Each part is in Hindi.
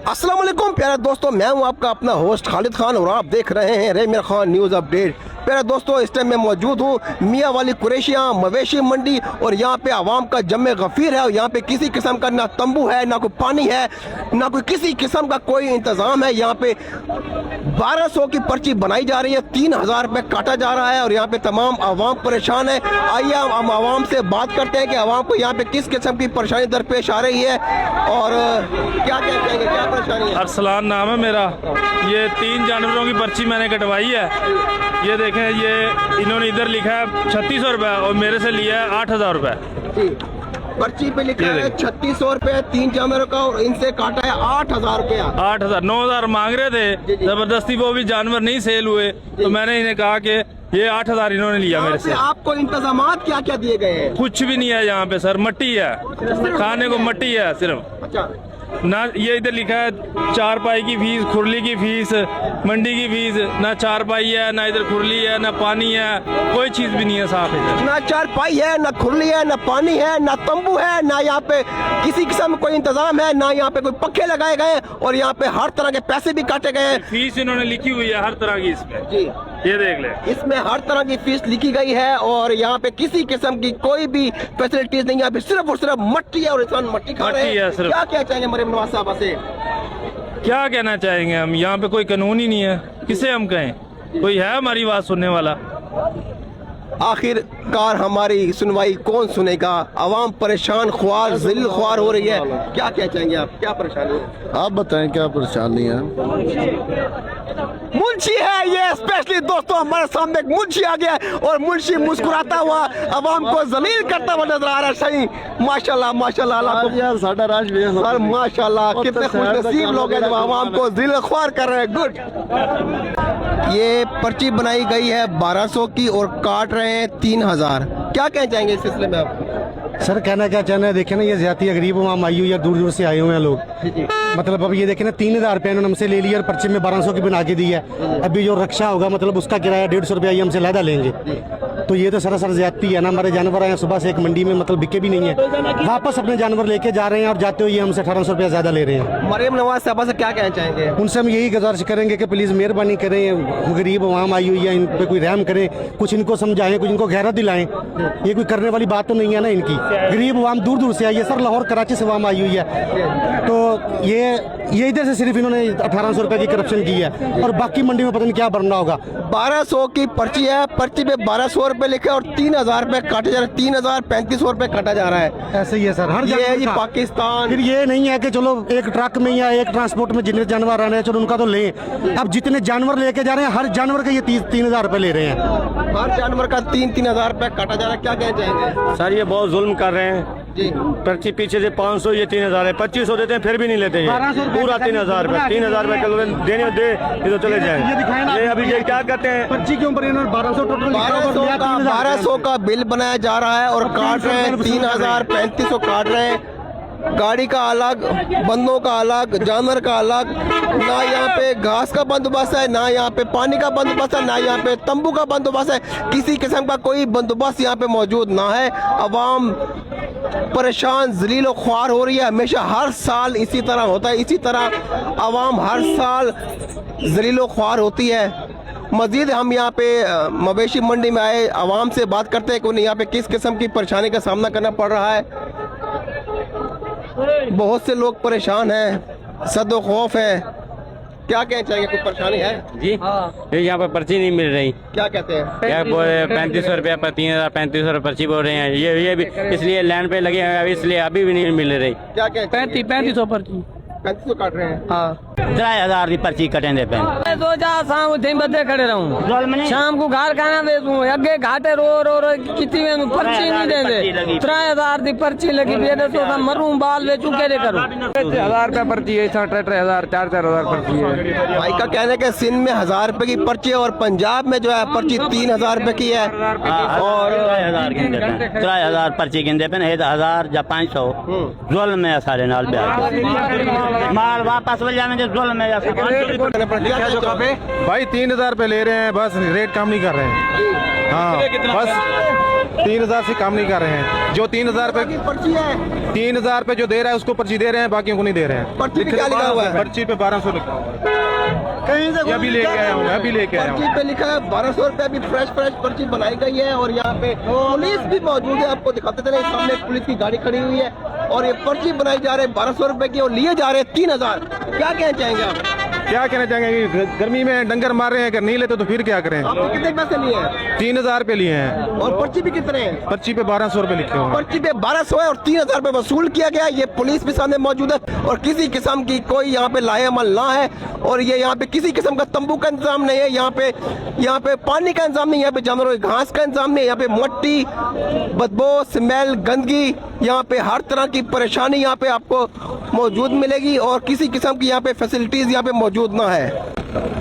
अस्सलाम वालेकुम प्यारे दोस्तों, मैं हूं आपका अपना होस्ट खालिद खान और आप देख रहे हैं रेमिर खान न्यूज़ अपडेट। प्यारे दोस्तों, इस टाइम मैं मौजूद हूं मियाँ वाली कुरैशिया मवेशी मंडी और यहाँ पे आवाम का जमे गफीर है और यहाँ पे किसी किस्म का ना तंबू है, ना कोई पानी है, ना कोई किसी किस्म का कोई इंतज़ाम है। यहाँ पे 1200 की पर्ची बनाई जा रही है, 3000 रुपये काटा जा रहा है और यहाँ पे तमाम आवाम परेशान है। आइए हम आवाम से बात करते हैं कि आवाम को यहाँ पे किस किस्म की परेशानी दरपेश आ रही है और क्या क्या कहेंगे, क्या परेशानी है। अरसलान नाम है मेरा। ये 3 जानवरों की पर्ची मैंने कटवाई है। ये देखें, ये इन्होंने इधर लिखा है 3600 रुपये और मेरे से लिया है 8000 रुपये। पर्ची पे लिखा है 3600 रुपये 3 जानवरों का और इनसे काटा है 8000 रुपया। 8000 9000 मांग रहे थे, जबरदस्ती वो भी जानवर नहीं सेल हुए तो मैंने इन्हें कहा कि ये 8000 इन्होंने लिया मेरे से। आपको इंतजामात क्या क्या दिए गए हैं? कुछ भी नहीं है यहाँ पे सर, मट्टी है, खाने को मट्टी है सिर्फ। अच्छा, ना ये इधर लिखा है चारपाई की फीस, खुरली की फीस, मंडी की फीस, ना चारपाई है, ना इधर खुरली है, ना पानी है, कोई चीज भी नहीं है साफ इधर। ना चारपाई है, ना खुरली है, ना पानी है, ना तंबू है, ना यहाँ पे किसी किस्म का कोई इंतजाम है, ना यहाँ पे कोई पक्के लगाए गए और यहाँ पे हर तरह के पैसे भी काटे गए हैं। फीस इन्होंने लिखी हुई है हर तरह की इसमें, जी ये देख ले, इसमें हर तरह की फीस लिखी गई है और यहाँ पे किसी किस्म की कोई भी फैसिलिटीज नहीं है। यहाँ पे सिर्फ और सिर्फ मट्टी है और इंसान मट्टी खा रहे हैं। सिर्फ। क्या क्या चाहेंगे मरीम नवाज साहब से? क्या कहना चाहेंगे हम, यहाँ पे कोई कानून ही नहीं है, किसे हम कहें, कोई है हमारी बात सुनने वाला? आखिरकार हमारी सुनवाई कौन सुनेगा? आवाम परेशान ख्वार जिल ख्वार हो रही है। क्या क्या चाहेंगे आप, क्या परेशानी है? आप बताएं क्या परेशानी है। मुंशी है ये स्पेशली दोस्तों, हमारे सामने एक मुंशी आ गया है और मुंशी मुस्कुराता हुआ आवाम को जलील करता हुआ नजर आ रहा है। सही, माशाल्लाह माशाल्लाह, यार साडा राज भी है। और माशाल्लाह कितने खुशनसीब लोग हैं जो आवाम को दिल ख्वार कर रहे हैं। गुड। ये पर्ची बनाई गई है 1200 की और काट रहे हैं 3000। क्या कहना चाहेंगे इस सिलसिले में आप? सर कहना क्या चाहना है, देखे ना ये ज्यादा गरीब वहाँ आई हुई है, दूर दूर से आए हुए हैं लोग। मतलब अब ये देखे ना 3000 रुपये इन्होंने हमसे ले लिया और पर्चे में 1200 की बना के दी है। अभी जो रक्षा होगा मतलब उसका किराया 150 रुपया ये हमसे लहदा लेंगे। तो ये तो सरासर ज्यादती है ना। हमारे जानवर आए सुबह से एक मंडी में मतलब बिके भी नहीं है, वापस अपने जानवर लेके जा रहे हैं और जाते हुए ये हमसे 1800 रुपया ज्यादा ले रहे हैं। मरीम नवाज साहबा से क्या कहना चाहेंगे? उनसे हम यही गुजारिश करेंगे कि प्लीज मेहरबानी करें, गरीब वहाँ आई हुई है, इन पे कोई रहम करें, कुछ इनको समझाएं, कुछ इनको गैरत दिलाएं। ये कोई करने वाली बात तो नहीं है ना इनकी। गरीब वहाँ दूर दूर से आई है सर, लाहौर कराची से वहाँ आई हुई है। तो ये इधर से सिर्फ इन्होंने 1800 रुपए की करप्शन की है और बाकी मंडी में पता नहीं क्या बनना होगा। 1200 की पर्ची है, पर्ची पे 1200 रुपए लिखे और 3000 रुपए काटे जा रहे हैं। 3500 रुपए काटा जा रहा है। ऐसे ही है सर, हर ये है जी जानवर का। पाकिस्तान। फिर ये नहीं है कि चलो एक ट्रक में या एक ट्रांसपोर्ट में जितने जानवर आने हैं चलो उनका तो लें। अब जितने जानवर लेके जा रहे हैं हर जानवर का ये 3000 रुपए ले रहे हैं। हर जानवर का 3000 रुपए काटा जा रहा है। क्या कहना चाहेंगे? सर ये बहुत जुल्म कर रहे हैं। पर्ची पीछे से 500 ये 3000 है, 2500 देते हैं फिर भी नहीं लेते। ये पूरा 3000 रुपए, 3000 रुपए किलो देने दे ये तो चले जाए। ये अभी ये क्या करते हैं, पर्ची के ऊपर इन्होंने 1200 टोटल 1200 का बिल बनाया जा रहा है और काट रहे हैं 3000, 3500 काट रहे हैं। गाड़ी का अलग, बंदों का अलग, जानवर का अलग। ना यहाँ पे घास का बंदोबस्त है, ना यहाँ पे पानी का बंदोबस्त है, ना यहाँ पे तंबू का बंदोबस्त है। किसी किस्म का कोई बंदोबस्त यहाँ पे मौजूद ना है। अवाम परेशान जलील और ख्वार हो रही है। हमेशा हर साल इसी तरह होता है, इसी तरह अवाम हर साल जलील और ख्वार होती है। मजीद हम यहाँ पे मवेशी मंडी में आए, अवाम से बात करते हैं कि उन्हें यहाँ पे किस किस्म की परेशानी का सामना करना पड़ रहा है। बहुत से लोग परेशान हैं, सदो खौफ है। क्या कहना चाहिए, कोई परेशानी है जी? ये यहाँ पर पर्ची नहीं मिल रही। क्या कहते हैं? क्या बोल रहे हैं 3500 रुपया पर 3000, 3500 रुपये पर्ची बोल रहे हैं। ये भी इसलिए लाइन पे लगे हैं, इसलिए अभी भी नहीं मिल रही। क्या कहते हैं? 3500 पर्ची 3500 काट रहे हैं। हाँ 3000 की पर्ची कटेंगे पे। सोचा शाम उठे बदे खड़े रहूं, शाम को घर खाना दे दूं, अगे घाटे रो रो रो कितनी में पर्ची नहीं देंगे। 3000 की पर्ची लगी बेदे तो मरूं बाल बेचू के करूं। 1000 रुपये पर्ची है, 6000 4000 पर्ची है। भाई का कहने के सिंध में 1000 रुपए की पर्ची है और पंजाब में जो है पर्ची 3000 रुपए की है। और 3000 पर्ची गिनते पे 1000 या 500 जुल्म में सारे नाल माल वापस हो जाने भाई 3000 रुपए ले रहे हैं, बस रेट कम नहीं कर रहे हैं। हाँ बस 3000 से कम नहीं कर रहे हैं। जो 3000 रुपए पर्ची है 3000 रुपए जो दे रहा है उसको पर्ची दे रहे हैं, बाकियों को नहीं दे रहे हैं। पर्ची पे क्या लिखा हुआ है? पर्ची पे 1200 लिखा हुआ है। कहीं से अभी लेके आया हूँ, अभी लेके आया हूँ। पर्ची पे लिखा है 1200 रुपए। अभी फ्रेश पर्ची बनाई गई है और यहाँ पे पुलिस भी मौजूद है। आपको दिखाते थे ना, सामने पुलिस की गाड़ी खड़ी हुई है और ये पर्ची बनाई जा रही है 1200 रुपए की और लिए जा रहे हैं 3000। क्या कहना चाहेंगे आप? क्या कहना चाहेंगे कि गर्मी में डंगर मार रहे हैं, अगर नहीं लेते तो फिर क्या करें। आपने कितने पैसे लिए हैं? 3000 रुपए लिए हैं और पर्ची भी कितने हैं? पर्ची पे 1200 रुपए लिखे हुए हैं। पर्ची पे 1200 है और 3000 रुपए वसूल किया गया। ये पुलिस भी सामने मौजूद है और किसी किस्म की कोई यहाँ पे लाहेअमल ना है और ये यहाँ पे किसी किस्म का तंबू का इंतजाम नहीं है। यहाँ पे पानी का इंतजाम नहीं है, यहाँ पे जानवरों की घास का इंतजाम नहीं है, यहाँ पे मट्टी, बदबू, स्मेल, गंदगी, यहाँ पे हर तरह की परेशानी यहाँ पे आपको मौजूद मिलेगी और किसी किस्म की यहाँ पे फैसिलिटीज यहाँ पे मौजूद ना है।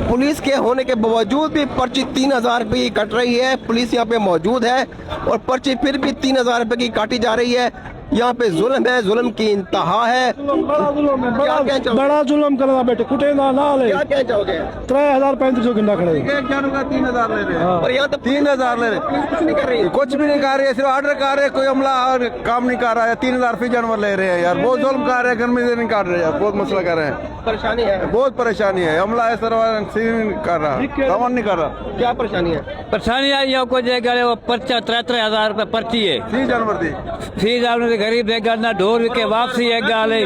पुलिस के होने के बावजूद भी पर्ची 3000 रुपये की कट रही है। पुलिस यहाँ पे मौजूद है और पर्ची फिर भी 3000 रुपये की काटी जा रही है। यहाँ पे जुल्म है, जुल्म की इंतहा है। क्या कहना चाहोगे? बड़ा जुल्म करना बेटे, कुटे ना ले। क्या कहना चाहोगे? 3035 गिंदा खड़े। 3000 ले रहे हैं और यहाँ तो 3000 ले रहे हैं, कुछ नहीं कर रही है। कुछ भी नहीं कर रहे, सिर्फ ऑर्डर कर रहे हैं, कोई अमला और काम नहीं कर रहा है। 3000 फी जानवर ले रहे हैं यार, बहुत जुल्म कर रहे हैं, गर्मी से नहीं काट रहे यार, बहुत मसला कर रहे हैं, परेशानी है, बहुत परेशानी है। अमला ऐसा कर रहा, कमन नहीं कर रहा। क्या परेशानी है? परेशानी आई है को जगह वो पर्चा 3000 रुपए पर्ची है। फी जानवर दी फीस आपने गरीब देगा ना ढोर के वापसी एक गाले।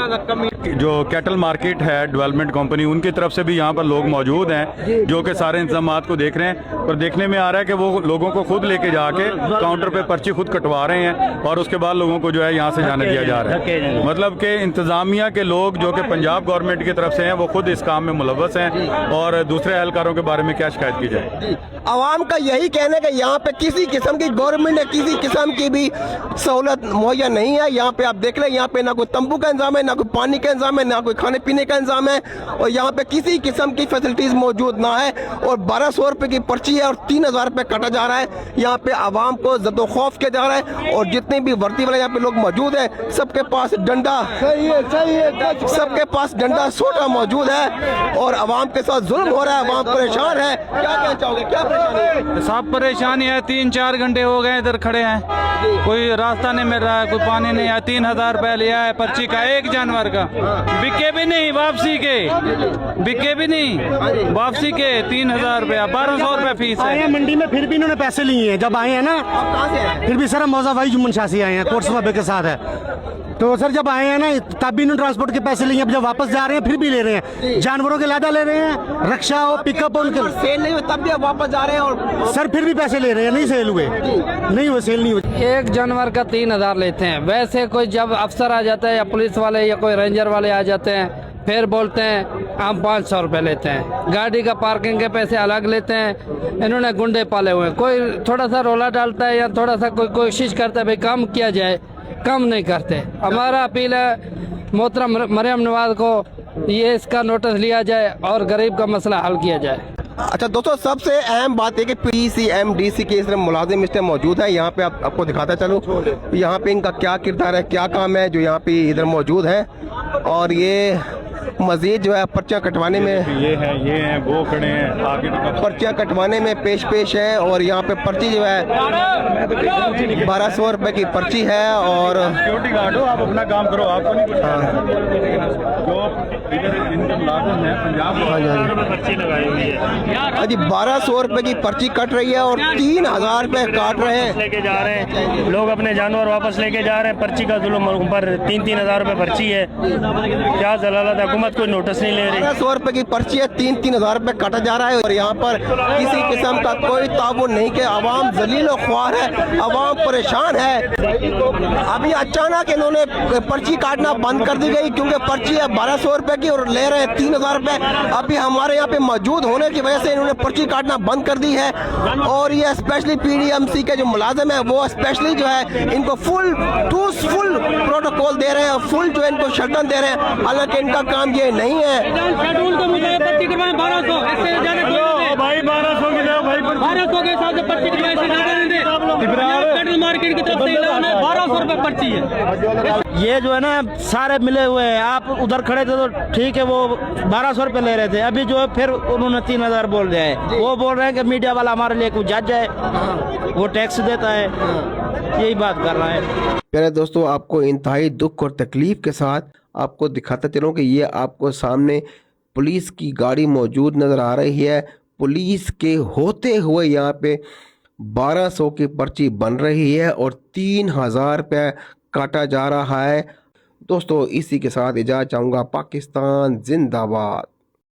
जो कैटल मार्केट है डेवलपमेंट कंपनी, उनकी तरफ से भी यहाँ पर लोग मौजूद हैं जो कि सारे इंतजामात को देख रहे हैं और देखने में आ रहा है कि वो लोगों को खुद लेके जाके काउंटर पे पर्ची खुद कटवा रहे हैं और उसके बाद लोगों को जो है यहाँ से जाने दिया जा रहा है। मतलब कि इंतजामिया के लोग जो कि पंजाब गवर्नमेंट की तरफ से हैं वो खुद इस काम में मुलव्वस हैं और दूसरे एहलकारों के बारे में क्या शिकायत की जाए। आवाम का यही कहना है कि यहाँ पे किसी किस्म की गवर्नमेंट ने किसी किस्म की भी सहूलत मुहैया नहीं है। यहाँ पे आप देख रहे हैं, यहाँ पे ना कोई तंबू का इंतजाम है, ना कोई पानी का इंतजाम है, ना कोई खाने पीने का इंतजाम है और यहाँ पे किसी किस्म की फैसिलिटीज मौजूद ना है और 1200 रुपए की पर्ची है और 3000 रुपए काटा जा रहा है। यहाँ पे आवाम को जदो खौफ किया जा रहा है और जितने भी वर्दी वाले यहाँ पे लोग मौजूद है सबके पास डंडा, सबके पास डंडा सोटा मौजूद है और आवाम के साथ जुल्म हो रहा है, आवाम परेशान है। क्या कहना चाहोगे? क्या परेशानी है? सब परेशानी है। 3-4 घंटे हो गए इधर खड़े हैं, कोई रास्ता नहीं मिल रहा है, कोई पानी नहीं है। 3000 रुपए लिया है पर्ची का, एक जानवर का, बिके भी नहीं वापसी के, बिके भी नहीं वापसी के 3000 रुपया, 1200 रुपया फीस आए हैं है। मंडी में, फिर भी इन्होंने पैसे लिए हैं। जब आए हैं ना, आप कहाँ से हैं? फिर भी सर मौजा भाई जुम्मन शाह से आए हैं, कोर्ट सबाबे के साथ है। तो सर जब आए हैं ना तब भी इन्होंने ट्रांसपोर्ट के पैसे लिए हैं, अब जब वापस जा रहे हैं फिर भी ले रहे हैं। जानवरों के लादा ले रहे हैं, रक्षा हो, पिकअप हो, उनके सेल नहीं हुई तब भी आप वापस जा रहे हैं और सर फिर भी पैसे ले रहे हैं। नहीं सेल हुए, नहीं हुए, सेल नहीं हुए। एक जानवर का 3000 लेते हैं। वैसे कोई जब अफसर आ जाता है या पुलिस वाले या कोई रेंजर वाले आ जाते हैं फिर बोलते हैं हम 500 रुपए लेते हैं। गाड़ी का पार्किंग के पैसे अलग लेते हैं। इन्होंने गुंडे पाले हुए हैं। कोई थोड़ा सा रोला डालता है या थोड़ा सा कोई कोशिश करता है भाई कम किया जाए, कम नहीं करते। हमारा अपील है मोहतरम मरियम नवाज को ये इसका नोटिस लिया जाए और गरीब का मसला हल किया जाए। अच्छा दोस्तों, सबसे अहम बात है कि PCMDC के इसमें मुलाजिम इस टाइम मौजूद है। यहाँ पे आपको दिखाता चलूँ यहाँ पे इनका क्या किरदार है, क्या काम है जो यहाँ पे इधर मौजूद है और ये मजीद जो है पर्चियाँ कटवाने में ये हैं वो खड़े हैं आगे, पर्चियाँ कटवाने में पेश है और यहाँ पे पर्ची जो है 1200 रुपए की पर्ची है और सिक्योरिटी गार्ड हो, आप अपना काम करो, आपको नहीं कुछ जो इधर इनका मुलाजिम है पंजाब में पर्ची लगाई हुई है जी 1200 रुपए की पर्ची कट रही है और 3000 रुपए काट रहे हैं। लेके जा रहे हैं लोग, अपने जानवर वापस लेके जा रहे हैं। पर्ची का जुल्म पर 3-3000 रुपए पर्ची है। क्या जलालत, हुकूमत कोई नोटिस नहीं ले रही। 1200 रुपए की पर्ची है, 3-3000 रुपए काटा जा रहा है और यहाँ पर किसी किस्म का कोई ताबुन नहीं कि आवाम जलील और ख्वार है, आवाम परेशान है। अभी अचानक इन्होंने पर्ची काटना बंद कर दी गई क्योंकि पर्ची है 1200 रुपए की और ले रहे हैं 3000 रुपए। अभी हमारे यहाँ पे मौजूद होने की वजह से इन्होंने पर्ची काटना बंद कर दी है और ये स्पेशली PDMC के जो मुलाजिम है वो स्पेशली जो है इनको फुल प्रोटोकॉल दे रहे हैं, फुल जो है इनको शटन दे रहे हैं, हालांकि इनका काम ये नहीं है। शेड्यूल के मुताबिक पर्ची करवाएं 1200, इससे ज्यादा भाई 1200 के 1200 के हिसाब से पर्ची करवाएं, इससे ज्यादा नहीं दे। कैटल मार्केट की तरफ से ऐलान है 1200 रुपए पर्ची है। ये जो है ना सारे मिले हुए हैं, आप उधर खड़े थे तो ठीक है, वो 1200 रुपए ले रहे थे, अभी जो है फिर उन्होंने 3000 बोल दिया है। वो बोल रहे हैं कि मीडिया वाला हमारे लिए कुछ जज है, वो टैक्स देता है, यही बात कर रहा है। प्यारे दोस्तों, आपको इंतहाई दुख और तकलीफ के साथ आपको दिखाता चलूँ कि ये आपको सामने पुलिस की गाड़ी मौजूद नज़र आ रही है। पुलिस के होते हुए यहाँ पे 1200 की पर्ची बन रही है और 3000 रुपये काटा जा रहा है। दोस्तों, इसी के साथ इजाज़त चाहूँगा। पाकिस्तान जिंदाबाद।